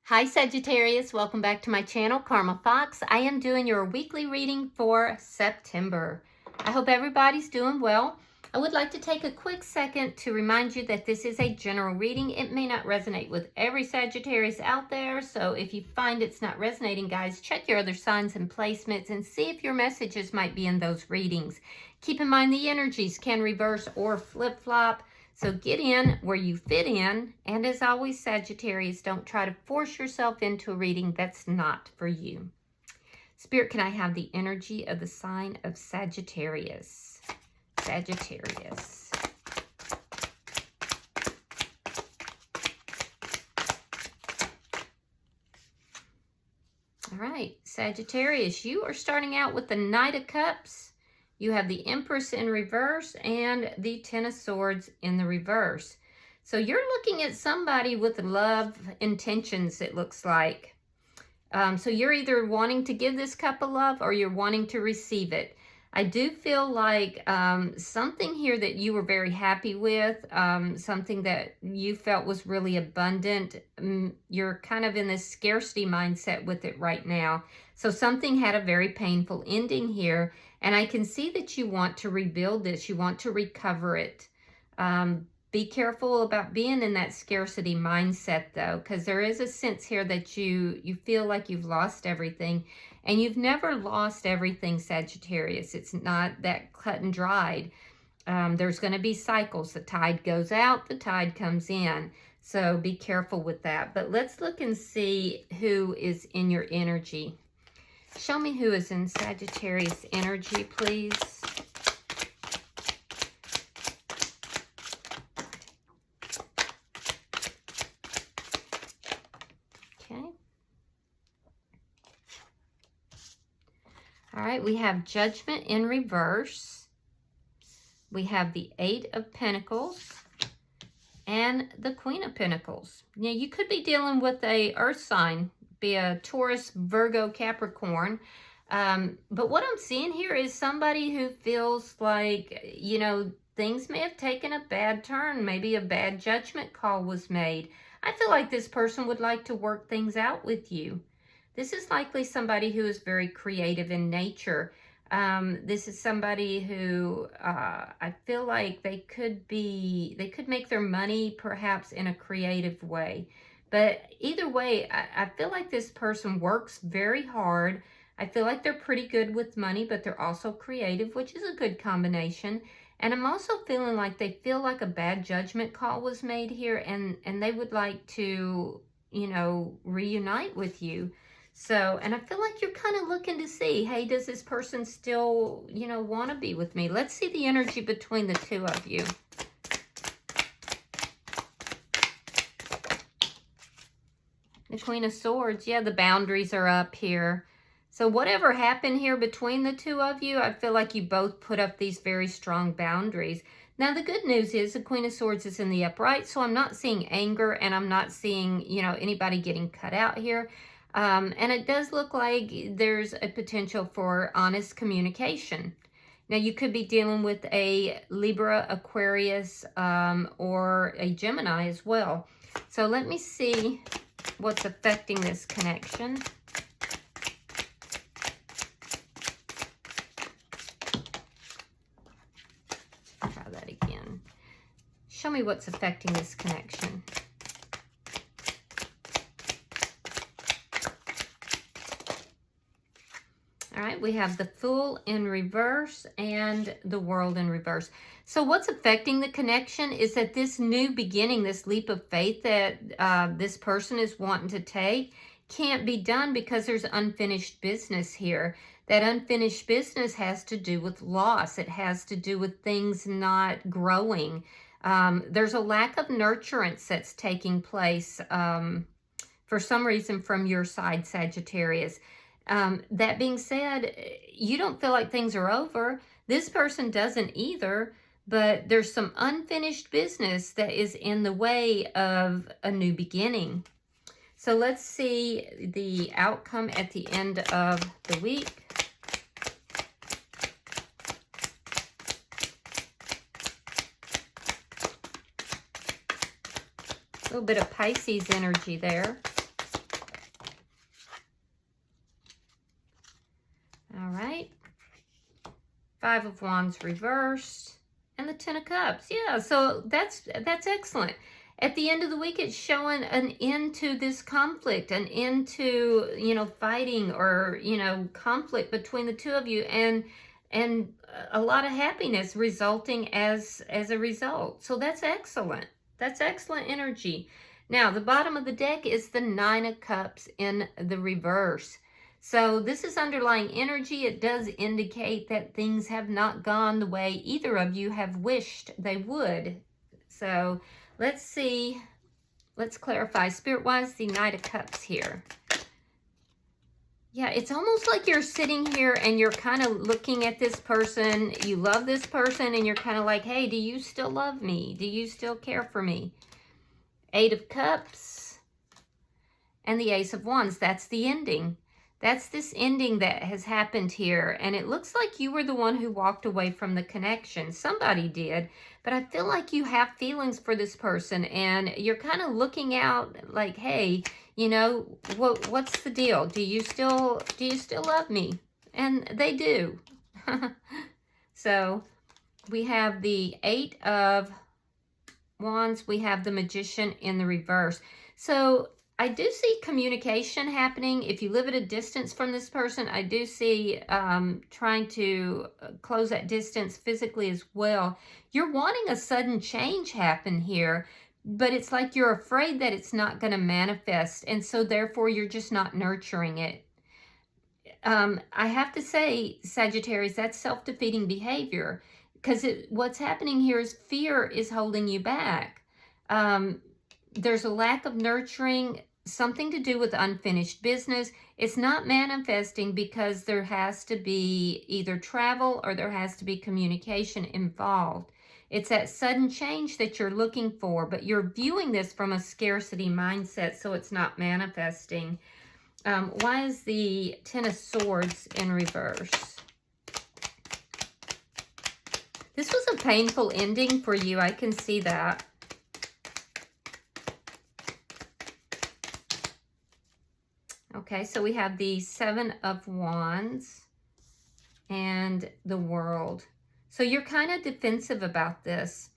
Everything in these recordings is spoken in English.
Hi Sagittarius, welcome back to my channel, Karma Fox. I am doing your weekly reading for September. I hope everybody's doing well. I would like to take a quick second to remind you that this is a general reading. It may not resonate with every Sagittarius out there, so if you find it's not resonating, guys, check your other signs and placements and see if your messages might be in those readings. Keep in mind the energies can reverse or flip-flop. So get in where you fit in, and as always, Sagittarius, don't try to force yourself into a reading that's not for you. Spirit, can I have the energy of the sign of Sagittarius? Sagittarius. All right, Sagittarius, you are starting out with the Knight of Cups. You have the Empress in reverse and the Ten of Swords in the reverse. So you're looking at somebody with love intentions, it looks like. So you're either wanting to give this cup of love or you're wanting to receive it. I do feel like something here that you were very happy with, something that you felt was really abundant. You're kind of in this scarcity mindset with it right now. So something had a very painful ending here. And I can see that you want to rebuild this. You want to recover it. Be careful about being in that scarcity mindset, though, because there is a sense here that you feel like you've lost everything. And you've never lost everything, Sagittarius. It's not that cut and dried. There's going to be cycles. The tide goes out, the tide comes in. So be careful with that. But let's look and see who is in your energy. Show me who is in Sagittarius energy, please. Okay. All right, we have Judgment in reverse. We have the Eight of Pentacles and the Queen of Pentacles. Now, you could be dealing with a earth sign, be a Taurus, Virgo, Capricorn. But what I'm seeing here is somebody who feels like, you know, things may have taken a bad turn. Maybe a bad judgment call was made. I feel like this person would like to work things out with you. This is likely somebody who is very creative in nature. This is somebody who I feel like they could make their money perhaps in a creative way. But either way, I feel like this person works very hard. I feel like they're pretty good with money, but they're also creative, which is a good combination. And I'm also feeling like they feel like a bad judgment call was made here, and they would like to, you know, reunite with you. So, and I feel like you're kind of looking to see, hey, does this person still, you know, want to be with me? Let's see the energy between the two of you. The Queen of Swords, yeah, the boundaries are up here. So whatever happened here between the two of you, I feel like you both put up these very strong boundaries. Now, the good news is the Queen of Swords is in the upright, so I'm not seeing anger and I'm not seeing, you know, anybody getting cut out here. And it does look like there's a potential for honest communication. Now, you could be dealing with a Libra, Aquarius, or a Gemini as well. So let me see what's affecting this connection. Try that again. Show me what's affecting this connection. All right, we have the Fool in reverse and the World in reverse. So what's affecting the connection is that this new beginning, this leap of faith that this person is wanting to take can't be done because there's unfinished business here. That unfinished business has to do with loss. It has to do with things not growing. There's a lack of nurturance that's taking place for some reason from your side, Sagittarius. That being said, you don't feel like things are over. This person doesn't either, but there's some unfinished business that is in the way of a new beginning. So let's see the outcome at the end of the week. A little bit of Pisces energy there. Five of Wands reversed, and the Ten of Cups. Yeah, so that's excellent. At the end of the week, it's showing an end to this conflict, an end to, you know, fighting or, you know, conflict between the two of you, and a lot of happiness resulting as a result. So that's excellent. That's excellent energy. Now, the bottom of the deck is the Nine of Cups in the reverse. So this is underlying energy. It does indicate that things have not gone the way either of you have wished they would. So let's see. Let's clarify. Spirit-wise, the Knight of Cups here. Yeah, it's almost like you're sitting here and you're kind of looking at this person. You love this person and you're kind of like, hey, do you still love me? Do you still care for me? Eight of Cups and the Ace of Wands. That's the ending. That's this ending that has happened here. And it looks like you were the one who walked away from the connection. Somebody did. But I feel like you have feelings for this person. And you're kind of looking out like, hey, you know, what's the deal? Do you still love me? And they do. So we have the Eight of Wands. We have the Magician in the reverse. So I do see communication happening. If you live at a distance from this person, I do see trying to close that distance physically as well. You're wanting a sudden change happen here, but it's like you're afraid that it's not going to manifest, and so therefore you're just not nurturing it. I have to say, Sagittarius, that's self-defeating behavior, because what's happening here is fear is holding you back. There's a lack of nurturing, something to do with unfinished business. It's not manifesting because there has to be either travel or there has to be communication involved. It's that sudden change that you're looking for, but you're viewing this from a scarcity mindset, so it's not manifesting. Why is the Ten of Swords in reverse? This was a painful ending for you. I can see that. Okay, so we have the Seven of Wands and the World. So you're kind of defensive about this.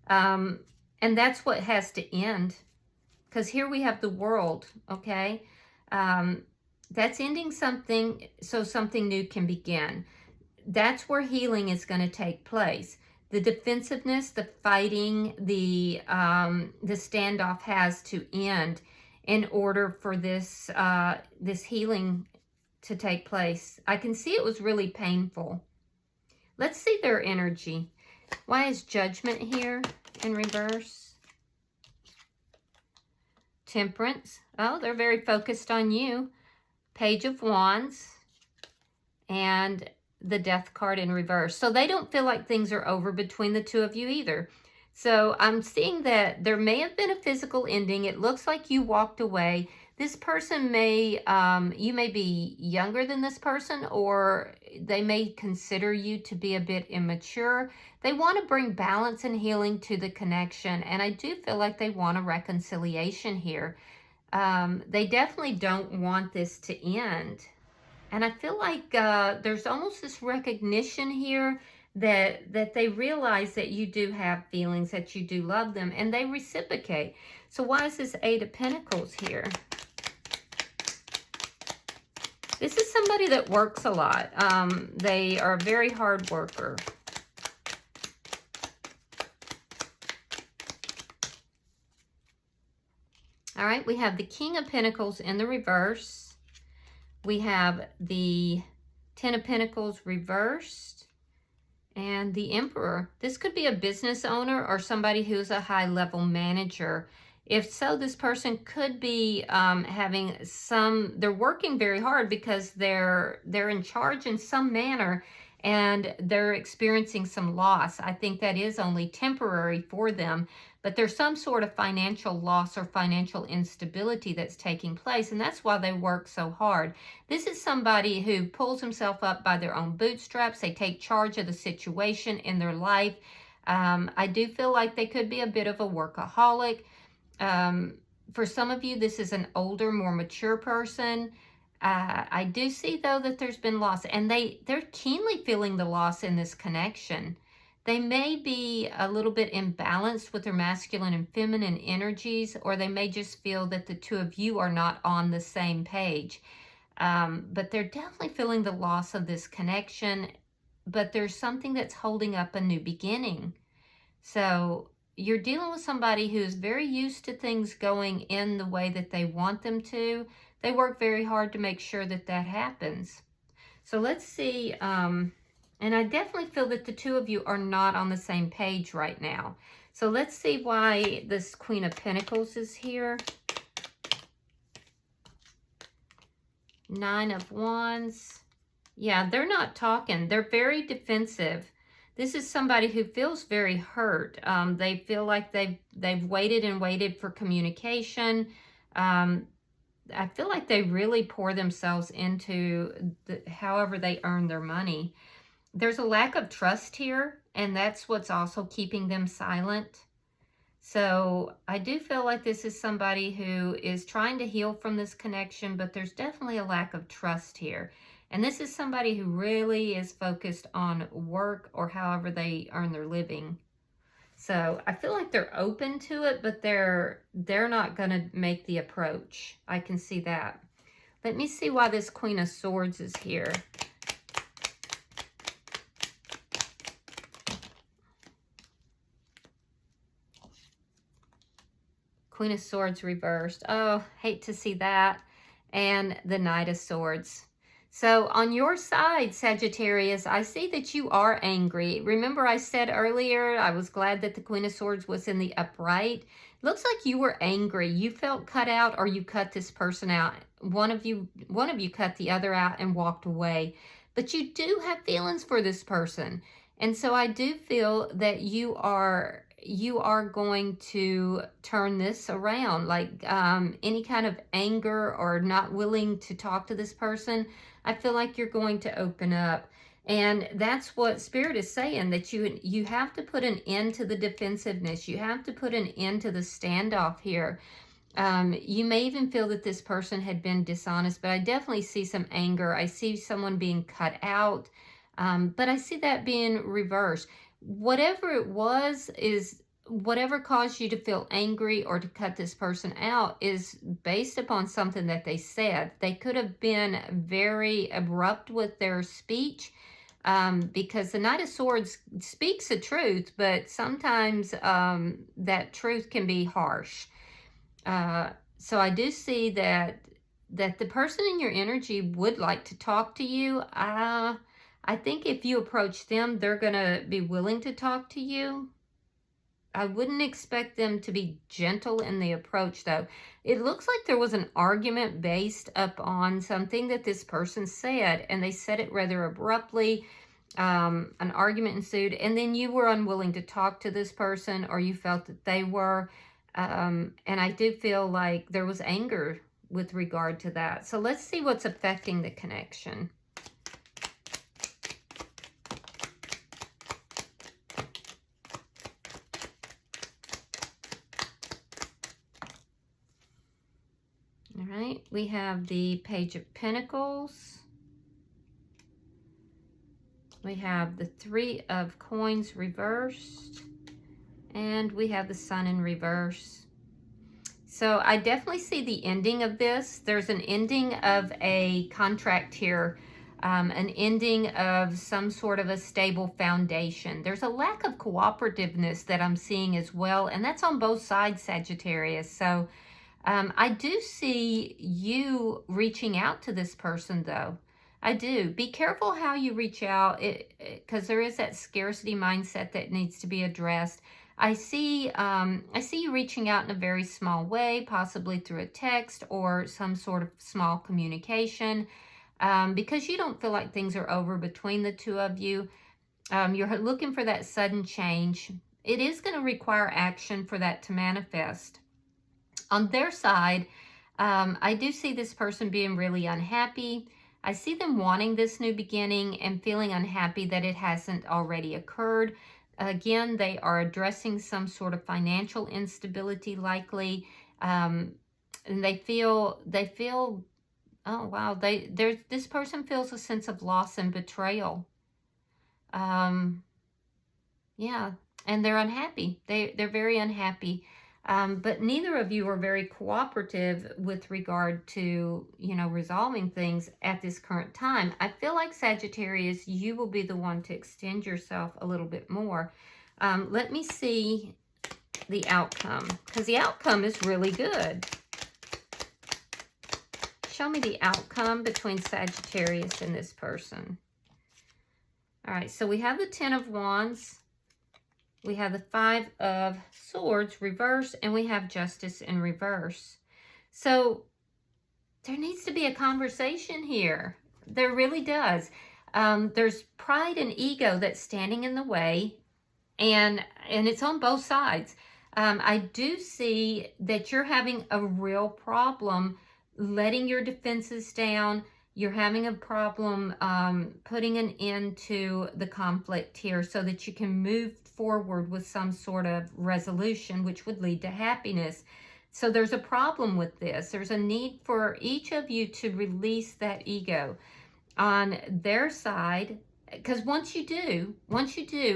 And that's what has to end. Because here we have the World, okay? That's ending something so something new can begin. That's where healing is going to take place. The defensiveness, the fighting, the standoff has to end in order for this this healing to take place. I can see it was really painful. Let's see their energy. Why is Judgment here in reverse? Temperance. Oh, they're very focused on you. Page of Wands and the Death card in reverse. So they don't feel like things are over between the two of you either. So I'm seeing that there may have been a physical ending. It looks like you walked away. This person may, you may be younger than this person, or they may consider you to be a bit immature. They want to bring balance and healing to the connection. And I do feel like they want a reconciliation here. They definitely don't want this to end. And I feel like there's almost this recognition here that they realize that you do have feelings, that you do love them, and they reciprocate. So why is this Eight of Pentacles here? This is somebody that works a lot. They are a very hard worker. All right, we have the King of Pentacles in the reverse. We have the Ten of Pentacles reversed. And the Emperor. This could be a business owner or somebody who's a high-level manager. If so, this person could be having they're working very hard because they're in charge in some manner and they're experiencing some loss. I think that is only temporary for them, but there's some sort of financial loss or financial instability that's taking place, and that's why they work so hard. This is somebody who pulls himself up by their own bootstraps. They take charge of the situation in their life. I do feel like they could be a bit of a workaholic. For some of you, this is an older, more mature person. I do see, though, that there's been loss, and they're keenly feeling the loss in this connection. They may be a little bit imbalanced with their masculine and feminine energies, or they may just feel that the two of you are not on the same page. But they're definitely feeling the loss of this connection, but there's something that's holding up a new beginning. So you're dealing with somebody who's very used to things going in the way that they want them to. They work very hard to make sure that that happens. So let's see, and I definitely feel that the two of you are not on the same page right now. So let's see why this Queen of Pentacles is here. Nine of Wands. Yeah, they're not talking. They're very defensive. This is somebody who feels very hurt. They feel like they've waited and waited for communication. I feel like they really pour themselves into however they earn their money. There's a lack of trust here, and that's what's also keeping them silent. So I do feel like this is somebody who is trying to heal from this connection, but there's definitely a lack of trust here. And this is somebody who really is focused on work or however they earn their living. So I feel like they're open to it, but they're not going to make the approach. I can see that. Let me see why this Queen of Swords is here. Queen of Swords reversed. Oh, hate to see that. And the Knight of Swords. So on your side, Sagittarius, I see that you are angry. Remember I said earlier, I was glad that the Queen of Swords was in the upright. Looks like you were angry. You felt cut out, or you cut this person out. One of you cut the other out and walked away. But you do have feelings for this person. And so I do feel that you are going to turn this around. Like any kind of anger or not willing to talk to this person, I feel like you're going to open up. And that's what Spirit is saying, that you have to put an end to the defensiveness. You have to put an end to the standoff here. You may even feel that this person had been dishonest, but I definitely see some anger. I see someone being cut out, but I see that being reversed. Whatever it was, is whatever caused you to feel angry or to cut this person out is based upon something that they said. They could have been very abrupt with their speech, because the Knight of Swords speaks the truth, but sometimes that truth can be harsh. So I do see that the person in your energy would like to talk to you. I think if you approach them, they're going to be willing to talk to you. I wouldn't expect them to be gentle in the approach, though. It looks like there was an argument based upon something that this person said, and they said it rather abruptly. An argument ensued, and then you were unwilling to talk to this person, or you felt that they were. And I do feel like there was anger with regard to that. So let's see what's affecting the connection. All right, we have the Page of Pentacles. We have the Three of Coins reversed. And we have the Sun in reverse. So I definitely see the ending of this. There's an ending of a contract here. An ending of some sort of a stable foundation. There's a lack of cooperativeness that I'm seeing as well. And that's on both sides, Sagittarius. So I do see you reaching out to this person, though. I do. Be careful how you reach out, because there is that scarcity mindset that needs to be addressed. I see you reaching out in a very small way, possibly through a text or some sort of small communication, because you don't feel like things are over between the two of you. You're looking for that sudden change. It is going to require action for that to manifest. On their side, I do see this person being really unhappy. I see them wanting this new beginning and feeling unhappy that it hasn't already occurred. Again, they are addressing some sort of financial instability, likely, and they feel Oh, wow. This person feels a sense of loss and betrayal. Yeah, and they're unhappy. They're very unhappy. But neither of you are very cooperative with regard to, resolving things at this current time. I feel like, Sagittarius, you will be the one to extend yourself a little bit more. Let me see the outcome, because the outcome is really good. Show me the outcome between Sagittarius and this person. All right, so we have the Ten of Wands. We have the Five of Swords reverse, and we have Justice in reverse. So there needs to be a conversation here. There really does. There's pride and ego that's standing in the way, and it's on both sides. I do see that you're having a real problem letting your defenses down. You're having a problem putting an end to the conflict here so that you can move forward with some sort of resolution, which would lead to happiness. So there's a problem with this. There's a need for each of you to release that ego on their side, because once you do,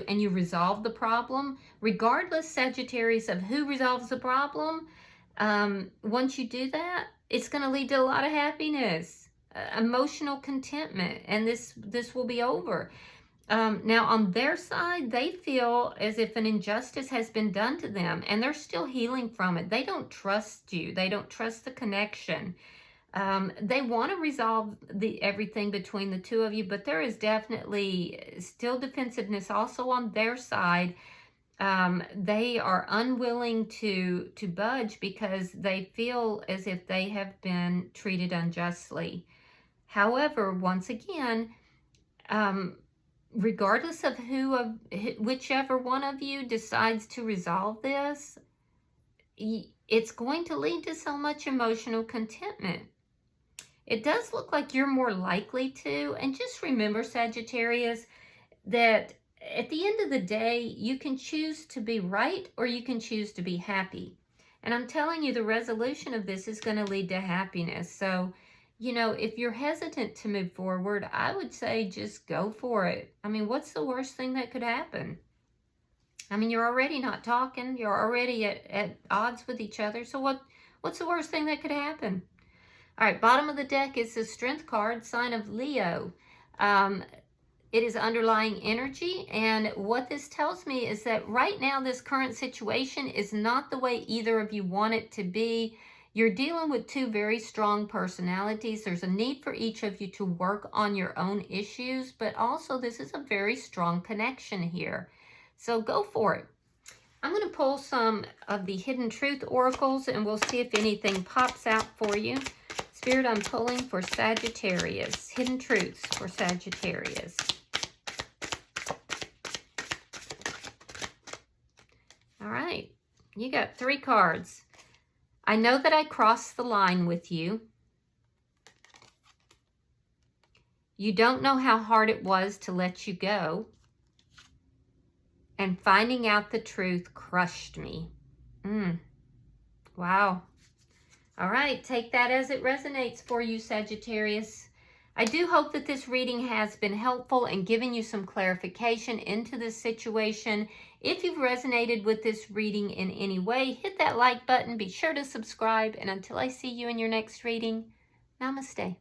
and you resolve the problem, regardless, Sagittarius, of who resolves the problem, once you do that, it's going to lead to a lot of happiness, emotional contentment, and this will be over. Now, on their side, they feel as if an injustice has been done to them, and they're still healing from it. They don't trust you. They don't trust the connection. They want to resolve everything between the two of you, but there is definitely still defensiveness also on their side. They are unwilling to budge because they feel as if they have been treated unjustly. However, once again, regardless of whichever one of you decides to resolve this, it's going to lead to so much emotional contentment. It does look like you're more likely to, and just remember, Sagittarius, that at the end of the day, you can choose to be right or you can choose to be happy. And I'm telling you, the resolution of this is going to lead to happiness. So, if you're hesitant to move forward, I would say just go for it. I mean, what's the worst thing that could happen? I mean, you're already not talking. You're already at odds with each other. So what's the worst thing that could happen? All right, bottom of the deck is the Strength card, sign of Leo. It is underlying energy, and what this tells me is that right now this current situation is not the way either of you want it to be. You're dealing with two very strong personalities. There's a need for each of you to work on your own issues, but also this is a very strong connection here. So go for it. I'm going to pull some of the Hidden Truth oracles, and we'll see if anything pops out for you. Spirit, I'm pulling for Sagittarius. Hidden Truths for Sagittarius. All right. You got 3 cards. I know that I crossed the line with you. You don't know how hard it was to let you go. And finding out the truth crushed me. Wow. All right, take that as it resonates for you, Sagittarius. I do hope that this reading has been helpful and given you some clarification into this situation. If you've resonated with this reading in any way, hit that like button. Be sure to subscribe. And until I see you in your next reading, namaste.